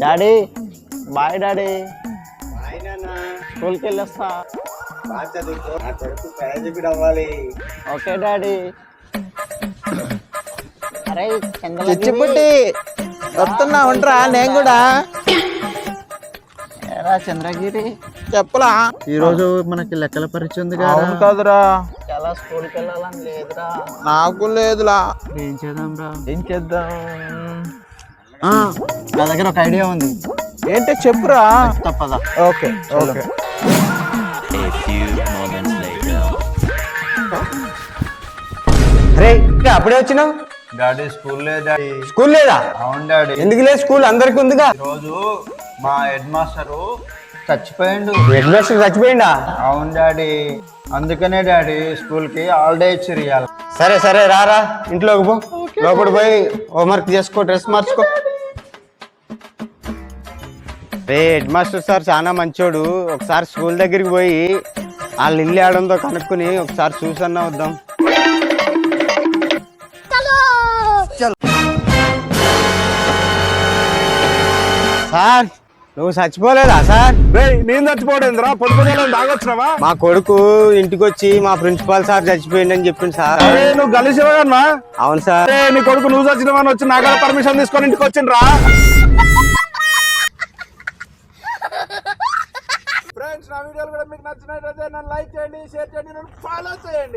Daddy bye daddy. Bye నాన్న. స్కూల్కి వెళ్ళొస్తా. బాగా చదువుకో, నా కొడుకు ప్రయోజకుడు అవ్వాలి. Okay daddy. అరే చిచ్చిపుట్టి వస్తున్నా ఉంటారా? నేను కూడా ఏరా చంద్రగిరి, చెప్పలా. ఈరోజు మనకి లెక్కల పరీక్ష ఉంది అవును కదరా, చాలా స్కూల్కి వెళ్ళాలని లేదురా. నాకు లేదులా. ఏం చేద్దాం రా? ఏం చేద్దాం? నా దగ్గర ఒక ఐడియా ఉంది. ఏంటి చెప్పురా. తప్పదా? Okay okay. అరే అప్పుడే వచ్చినావు? డాడీ స్కూల్ లేదు డాడీ. స్కూల్ లేదా? అవును డాడీ. ఎందుకు లేదు? స్కూల్ అందరికి ఉందిగా. ఈరోజు మా హెడ్ మాస్టరు చచ్చిపోయిండు. హెడ్ మాస్టర్ చచ్చిపోయిందా? అవును డాడీ, అందుకనే డాడీ స్కూల్ కి హాలిడే ఇచ్చి ఇవ్వాలి. సరే సరే రారా, ఇంట్లోకి పో. లోపల పోయి హోంవర్క్ చేసుకో, డ్రెస్ మార్చుకో. రే హెడ్ మాస్టర్ సార్ చాలా మంచోడు. ఒకసారి స్కూల్ దగ్గరికి పోయి వాళ్ళ ఇల్లు ఆడంతో కనుక్కుని ఒకసారి చూసన్నా వద్దాం. సార్ నువ్వు చచ్చిపోలేదా సార్? నేను చచ్చిపోవడం పొద్దున తాగొచ్చినావా? మా కొడుకు ఇంటికి వచ్చి మా ప్రిన్సిపాల్ సార్ చచ్చిపోయిందని చెప్పింది సార్. నువ్వు కలిసివా? అవును సార్. నీ కొడుకు నువ్వు చచ్చినవని వచ్చి నాగా పర్మిషన్ తీసుకొని ఇంటికి వచ్చిండ్రా. ఫ్రెండ్స్, నా వీడియోలు కూడా మీకు నచ్చినట్లయితే నన్ను లైక్ చేయండి, షేర్ చేయండి, నన్ను ఫాలో చేయండి.